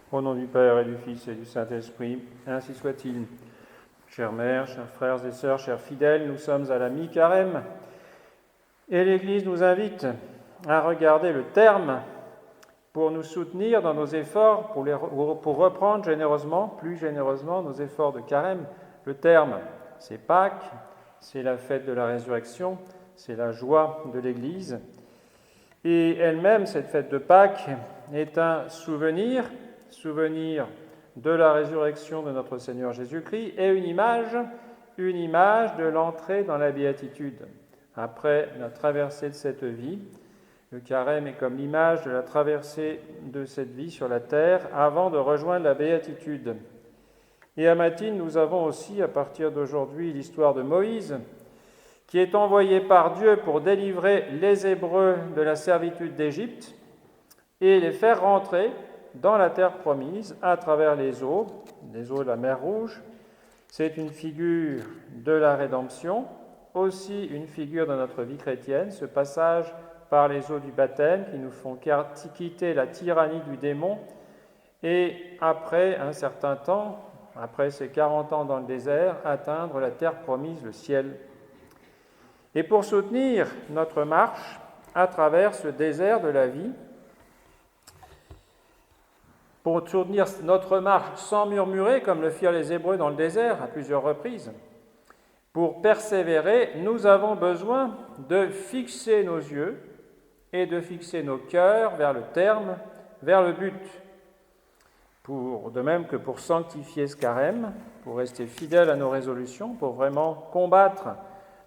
Au nom du Père et du Fils et du Saint-Esprit, ainsi soit-il. Chères mères, chers frères et sœurs, chers fidèles, nous sommes à la mi-carême et l'Église nous invite à regarder le terme pour nous soutenir dans nos efforts, pour reprendre plus généreusement nos efforts de carême. Le terme, c'est Pâques, c'est la fête de la résurrection, c'est la joie de l'Église. Et elle-même, cette fête de Pâques, est un souvenir de la résurrection de notre Seigneur Jésus-Christ et une image de l'entrée dans la béatitude. Après la traversée de cette vie, le carême est comme l'image de la traversée de cette vie sur la terre avant de rejoindre la béatitude. Et à Matine, nous avons aussi, à partir d'aujourd'hui, l'histoire de Moïse, qui est envoyé par Dieu pour délivrer les Hébreux de la servitude d'Égypte et les faire rentrer dans la terre promise à travers les eaux de la mer Rouge. C'est une figure de la rédemption, aussi une figure de notre vie chrétienne, ce passage par les eaux du baptême qui nous font quitter la tyrannie du démon et après un certain temps, après ces 40 ans dans le désert, atteindre la terre promise, le ciel. Et pour soutenir notre marche à travers ce désert de la vie, pour soutenir notre marche sans murmurer, comme le firent les Hébreux dans le désert à plusieurs reprises, pour persévérer, nous avons besoin de fixer nos yeux et de fixer nos cœurs vers le terme, vers le but. De même que pour sanctifier ce carême, pour rester fidèles à nos résolutions, pour vraiment combattre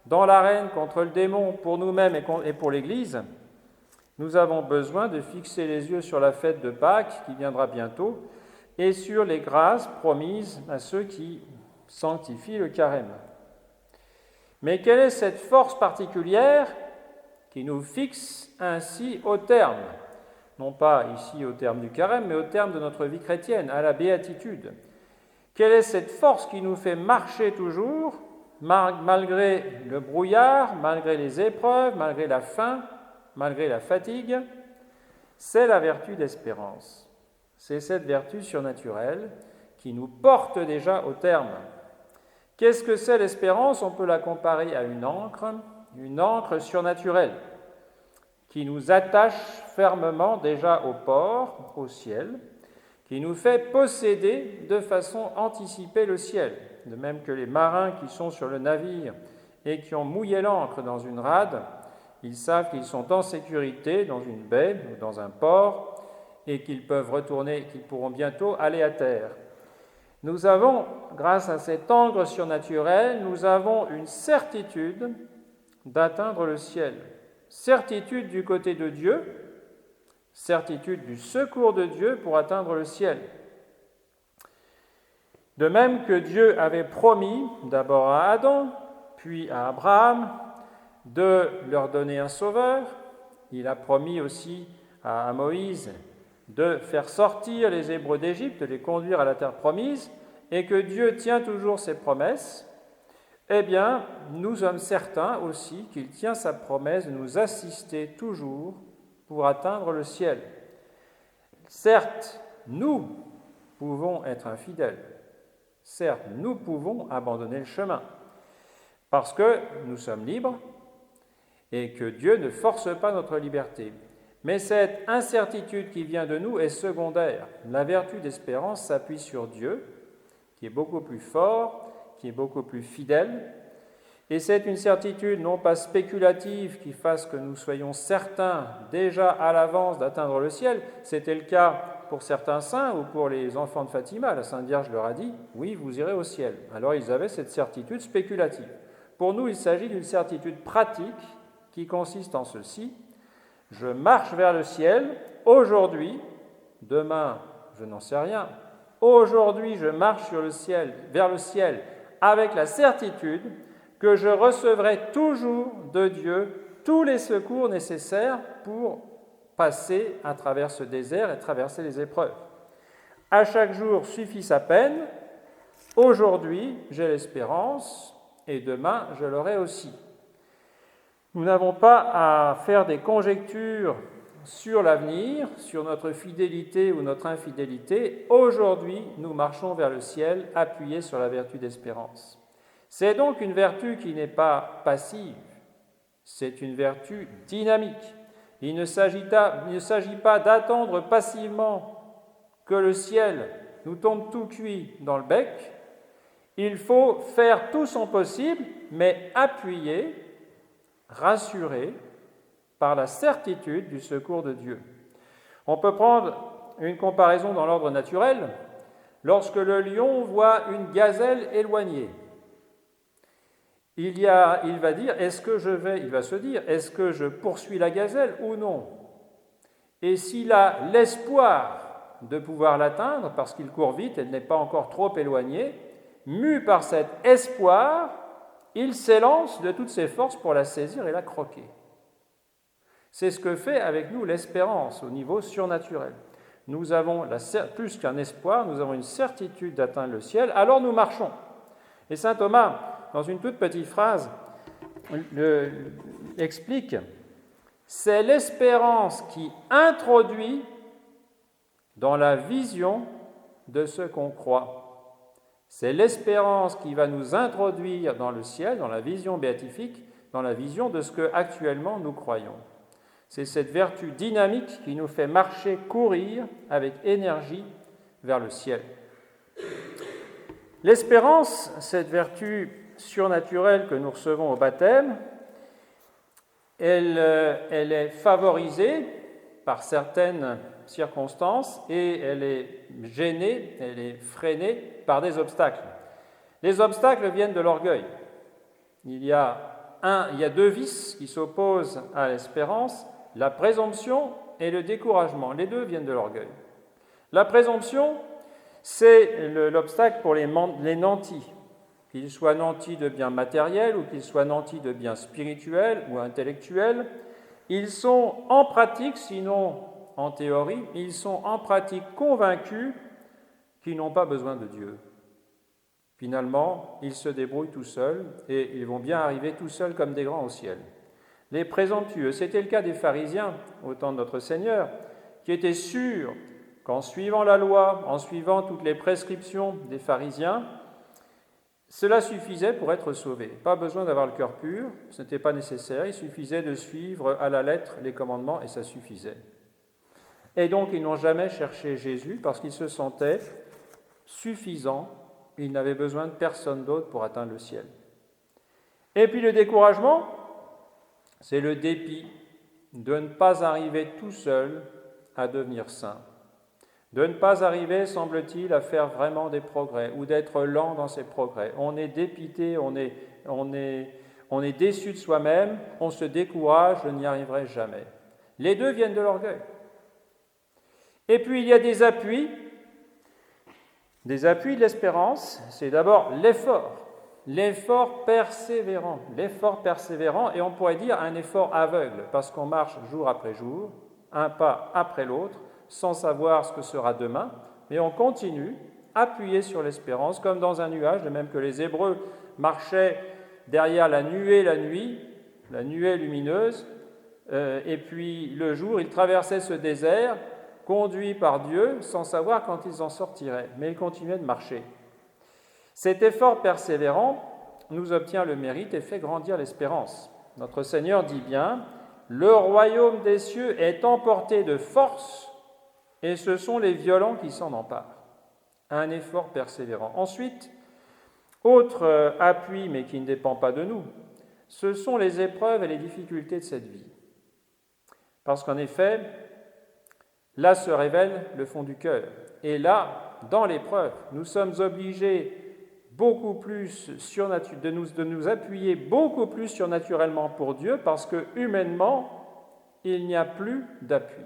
dans l'arène contre le démon pour nous-mêmes et pour l'Église, nous avons besoin de fixer les yeux sur la fête de Pâques qui viendra bientôt et sur les grâces promises à ceux qui sanctifient le carême. Mais quelle est cette force particulière qui nous fixe ainsi au terme, non pas ici au terme du carême, mais au terme de notre vie chrétienne, à la béatitude? Quelle est cette force qui nous fait marcher toujours, malgré le brouillard, malgré les épreuves, malgré la faim, malgré la fatigue? C'est la vertu d'espérance. C'est cette vertu surnaturelle qui nous porte déjà au terme. Qu'est-ce que c'est l'espérance? On peut la comparer à une encre surnaturelle, qui nous attache fermement déjà au port, au ciel, qui nous fait posséder de façon anticipée le ciel, de même que les marins qui sont sur le navire et qui ont mouillé l'ancre dans une rade, ils savent qu'ils sont en sécurité dans une baie ou dans un port et qu'ils peuvent retourner, qu'ils pourront bientôt aller à terre. Nous avons, grâce à cet encre surnaturel, nous avons une certitude d'atteindre le ciel. Certitude du côté de Dieu, certitude du secours de Dieu pour atteindre le ciel. De même que Dieu avait promis d'abord à Adam, puis à Abraham, de leur donner un sauveur, il a promis aussi à Moïse de faire sortir les Hébreux d'Égypte, de les conduire à la terre promise, et que Dieu tient toujours ses promesses, eh bien, nous sommes certains aussi qu'il tient sa promesse de nous assister toujours pour atteindre le ciel. Certes, nous pouvons être infidèles. Certes, nous pouvons abandonner le chemin, parce que nous sommes libres et que Dieu ne force pas notre liberté. Mais cette incertitude qui vient de nous est secondaire. La vertu d'espérance s'appuie sur Dieu, qui est beaucoup plus fort, qui est beaucoup plus fidèle. Et c'est une certitude non pas spéculative qui fasse que nous soyons certains déjà à l'avance d'atteindre le ciel. C'était le cas pour certains saints ou pour les enfants de Fatima. La Sainte Vierge leur a dit « Oui, vous irez au ciel ». Alors ils avaient cette certitude spéculative. Pour nous, il s'agit d'une certitude pratique qui consiste en ceci: je marche vers le ciel aujourd'hui, demain, je n'en sais rien. Aujourd'hui, je marche vers le ciel avec la certitude que je recevrai toujours de Dieu tous les secours nécessaires pour passer à travers ce désert et traverser les épreuves. À chaque jour suffit sa peine. Aujourd'hui, j'ai l'espérance et demain, je l'aurai aussi. Nous n'avons pas à faire des conjectures sur l'avenir, sur notre fidélité ou notre infidélité. Aujourd'hui, nous marchons vers le ciel, appuyés sur la vertu d'espérance. C'est donc une vertu qui n'est pas passive, c'est une vertu dynamique. Il ne s'agit pas d'attendre passivement que le ciel nous tombe tout cuit dans le bec. Il faut faire tout son possible, mais appuyé, rassuré par la certitude du secours de Dieu. On peut prendre une comparaison dans l'ordre naturel. Lorsque le lion voit une gazelle éloignée, il va se dire, est-ce que je poursuis la gazelle ou non? Et s'il a l'espoir de pouvoir l'atteindre, parce qu'il court vite, elle n'est pas encore trop éloignée, mu par cet espoir, il s'élance de toutes ses forces pour la saisir et la croquer. C'est ce que fait avec nous l'espérance au niveau surnaturel. Nous avons plus qu'un espoir, nous avons une certitude d'atteindre le ciel, alors nous marchons. Et saint Thomas, dans une toute petite phrase, explique « C'est l'espérance qui introduit dans la vision de ce qu'on croit. C'est l'espérance qui va nous introduire dans le ciel, dans la vision béatifique, dans la vision de ce que actuellement nous croyons. C'est cette vertu dynamique qui nous fait marcher, courir avec énergie vers le ciel. » L'espérance, cette vertu surnaturelle que nous recevons au baptême, elle est favorisée par certaines circonstances et elle est gênée, elle est freinée par des obstacles. Les obstacles viennent de l'orgueil. Il y a deux vices qui s'opposent à l'espérance, la présomption et le découragement. Les deux viennent de l'orgueil. La présomption, c'est l'obstacle pour les nantis, qu'ils soient nantis de biens matériels ou qu'ils soient nantis de biens spirituels ou intellectuels. Ils sont en pratique, sinon en théorie, ils sont en pratique convaincus qu'ils n'ont pas besoin de Dieu. Finalement, ils se débrouillent tout seuls et ils vont bien arriver tout seuls comme des grands au ciel. Les présomptueux, c'était le cas des pharisiens au temps de notre Seigneur, qui étaient sûrs qu'en suivant la loi, en suivant toutes les prescriptions des pharisiens, cela suffisait pour être sauvé. Pas besoin d'avoir le cœur pur, ce n'était pas nécessaire, il suffisait de suivre à la lettre les commandements et ça suffisait. Et donc ils n'ont jamais cherché Jésus parce qu'ils se sentaient suffisants, ils n'avaient besoin de personne d'autre pour atteindre le ciel. Et puis le découragement, c'est le dépit de ne pas arriver tout seul à devenir saint, de ne pas arriver, semble-t-il, à faire vraiment des progrès ou d'être lent dans ses progrès. On est dépité, on est déçu de soi-même, on se décourage, je n'y arriverai jamais. Les deux viennent de l'orgueil. Et puis il y a des appuis de l'espérance, c'est d'abord l'effort persévérant, et on pourrait dire un effort aveugle, parce qu'on marche jour après jour, un pas après l'autre, sans savoir ce que sera demain, mais on continue, appuyé sur l'espérance, comme dans un nuage, de même que les Hébreux marchaient derrière la nuée la nuit, la nuée lumineuse, et puis le jour, ils traversaient ce désert, conduits par Dieu, sans savoir quand ils en sortiraient, mais ils continuaient de marcher. Cet effort persévérant nous obtient le mérite et fait grandir l'espérance. Notre Seigneur dit bien « Le royaume des cieux est emporté de force et ce sont les violents qui s'en emparent. » Un effort persévérant. Ensuite, autre appui, mais qui ne dépend pas de nous, ce sont les épreuves et les difficultés de cette vie. Parce qu'en effet, là se révèle le fond du cœur. Et là, dans l'épreuve, nous sommes obligés de nous appuyer beaucoup plus surnaturellement pour Dieu parce que humainement, il n'y a plus d'appui.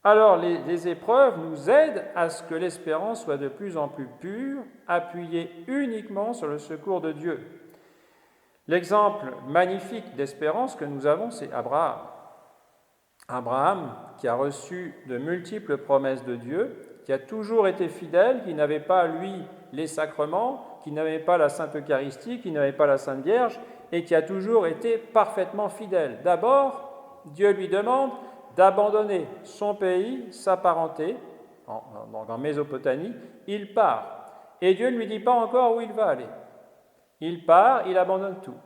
Alors les épreuves nous aident à ce que l'espérance soit de plus en plus pure, appuyée uniquement sur le secours de Dieu. L'exemple magnifique d'espérance que nous avons, c'est Abraham. Abraham, qui a reçu de multiples promesses de Dieu, qui a toujours été fidèle, qui n'avait pas, lui, les sacrements, qui n'avait pas la Sainte Eucharistie, qui n'avait pas la Sainte Vierge, et qui a toujours été parfaitement fidèle. D'abord, Dieu lui demande « d'abandonner son pays, sa parenté, en Mésopotamie, il part. Et Dieu ne lui dit pas encore où il va aller. Il part, il abandonne tout.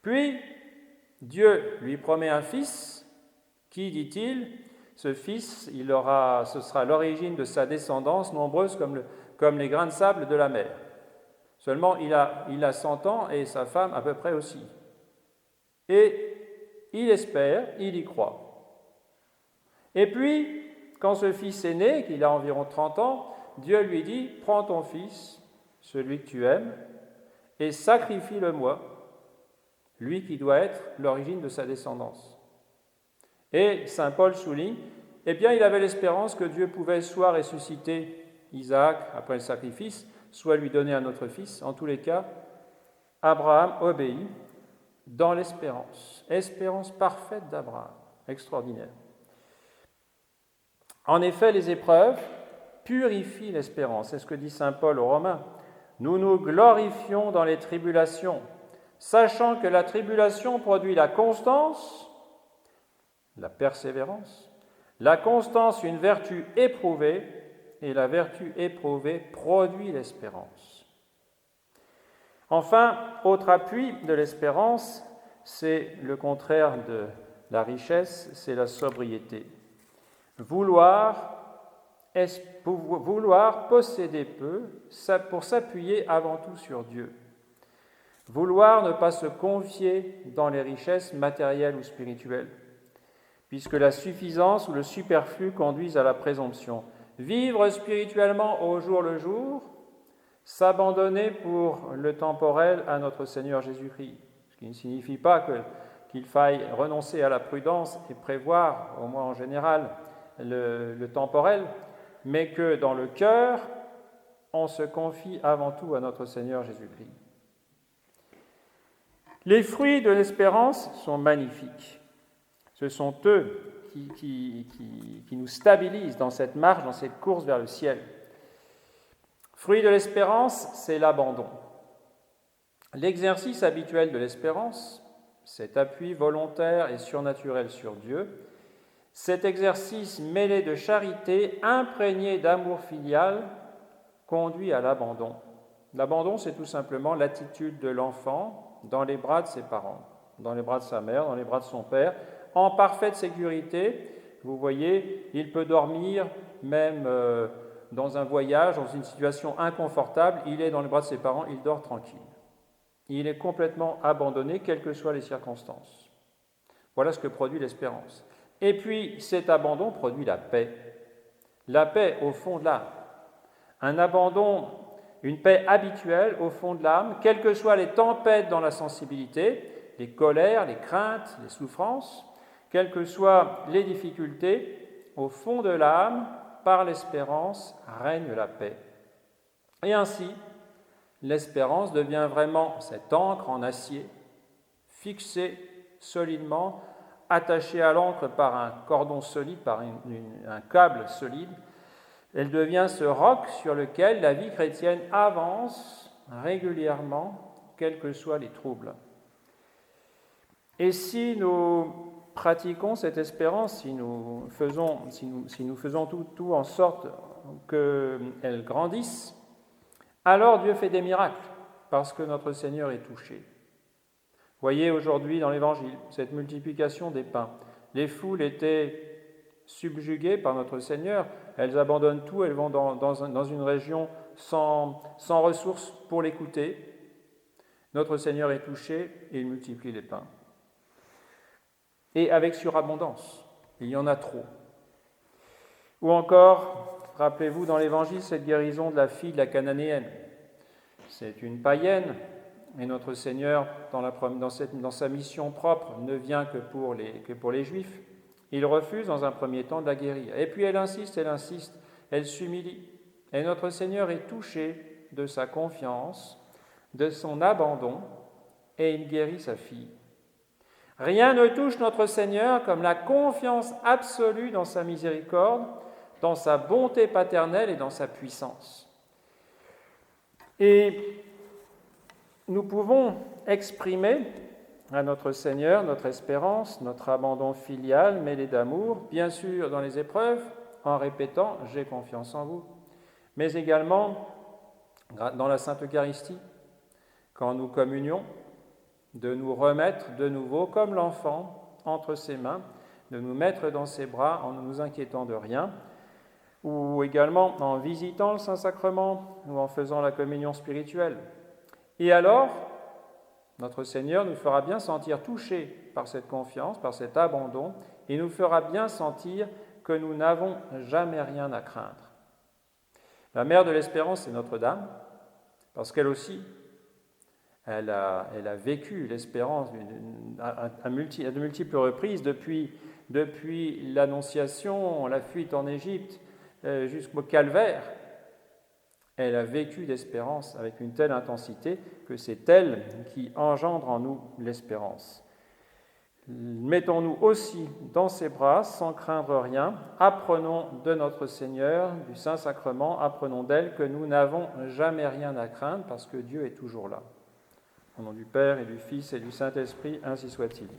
Puis, Dieu lui promet un fils qui, dit-il, ce fils, ce sera l'origine de sa descendance, nombreuse comme les grains de sable de la mer. Seulement, il a 100 ans et sa femme à peu près aussi. Et il espère, il y croit. Et puis, quand ce fils est né, qu'il a environ 30 ans, Dieu lui dit, prends ton fils, celui que tu aimes, et sacrifie-le-moi, lui qui doit être l'origine de sa descendance. Et saint Paul souligne, eh bien, il avait l'espérance que Dieu pouvait soit ressusciter Isaac après le sacrifice, soit lui donner un autre fils. En tous les cas, Abraham obéit dans l'espérance. Espérance parfaite d'Abraham. Extraordinaire. En effet, les épreuves purifient l'espérance. C'est ce que dit saint Paul aux Romains. Nous nous glorifions dans les tribulations, sachant que la tribulation produit la constance, la persévérance, la constance une vertu éprouvée, et la vertu éprouvée produit l'espérance. Enfin, autre appui de l'espérance, c'est le contraire de la richesse, c'est la sobriété. Vouloir posséder peu pour s'appuyer avant tout sur Dieu. Vouloir ne pas se confier dans les richesses matérielles ou spirituelles, puisque la suffisance ou le superflu conduisent à la présomption. Vivre spirituellement au jour le jour, s'abandonner pour le temporel à notre Seigneur Jésus-Christ, ce qui ne signifie pas qu'il faille renoncer à la prudence et prévoir, au moins en général, le temporel, mais que dans le cœur, on se confie avant tout à notre Seigneur Jésus-Christ. Les fruits de l'espérance sont magnifiques. Ce sont eux qui nous stabilisent dans cette marche, dans cette course vers le ciel. Fruit de l'espérance, c'est l'abandon. L'exercice habituel de l'espérance, cet appui volontaire et surnaturel sur Dieu, cet exercice mêlé de charité, imprégné d'amour filial, conduit à l'abandon. L'abandon, c'est tout simplement l'attitude de l'enfant dans les bras de ses parents, dans les bras de sa mère, dans les bras de son père, en parfaite sécurité. Vous voyez, il peut dormir même dans un voyage, dans une situation inconfortable, il est dans les bras de ses parents, il dort tranquille. Il est complètement abandonné, quelles que soient les circonstances. Voilà ce que produit l'espérance. Et puis, cet abandon produit la paix. La paix au fond de l'âme. Un abandon, une paix habituelle au fond de l'âme, quelles que soient les tempêtes dans la sensibilité, les colères, les craintes, les souffrances, quelles que soient les difficultés, au fond de l'âme, par l'espérance, règne la paix. Et ainsi, l'espérance devient vraiment cette ancre en acier, fixée solidement, attachée à l'ancre par un cordon solide, par un câble solide. Elle devient ce roc sur lequel la vie chrétienne avance régulièrement, quels que soient les troubles. Et si nous pratiquons cette espérance, si nous faisons tout en sorte qu'elle grandisse, alors Dieu fait des miracles, parce que notre Seigneur est touché. Voyez aujourd'hui dans l'Évangile cette multiplication des pains. Les foules étaient subjuguées par notre Seigneur, elles abandonnent tout, elles vont dans une région sans ressources pour l'écouter. Notre Seigneur est touché et il multiplie les pains. Et avec surabondance, il y en a trop. Ou encore, rappelez-vous dans l'Évangile cette guérison de la fille de la Cananéenne. C'est une païenne, et notre Seigneur, dans sa mission propre, ne vient que pour les Juifs. Il refuse dans un premier temps de la guérir. Et puis elle insiste, elle s'humilie. Et notre Seigneur est touché de sa confiance, de son abandon, et il guérit sa fille. Rien ne touche notre Seigneur comme la confiance absolue dans sa miséricorde, dans sa bonté paternelle et dans sa puissance. Et nous pouvons exprimer à notre Seigneur, notre espérance, notre abandon filial mêlé d'amour, bien sûr dans les épreuves, en répétant « j'ai confiance en vous », mais également dans la Sainte Eucharistie, quand nous communions, de nous remettre de nouveau, comme l'enfant, entre ses mains, de nous mettre dans ses bras en ne nous inquiétant de rien, ou également en visitant le Saint-Sacrement ou en faisant la communion spirituelle. Et alors, notre Seigneur nous fera bien sentir touchés par cette confiance, par cet abandon, et nous fera bien sentir que nous n'avons jamais rien à craindre. La mère de l'espérance, c'est Notre-Dame, parce qu'elle aussi, elle a vécu l'espérance à de multiples reprises, depuis l'Annonciation, la fuite en Égypte, jusqu'au Calvaire. Elle a vécu l'espérance avec une telle intensité que c'est elle qui engendre en nous l'espérance. Mettons-nous aussi dans ses bras sans craindre rien. Apprenons de notre Seigneur, du Saint-Sacrement, apprenons d'elle que nous n'avons jamais rien à craindre parce que Dieu est toujours là. Au nom du Père et du Fils et du Saint-Esprit, ainsi soit-il.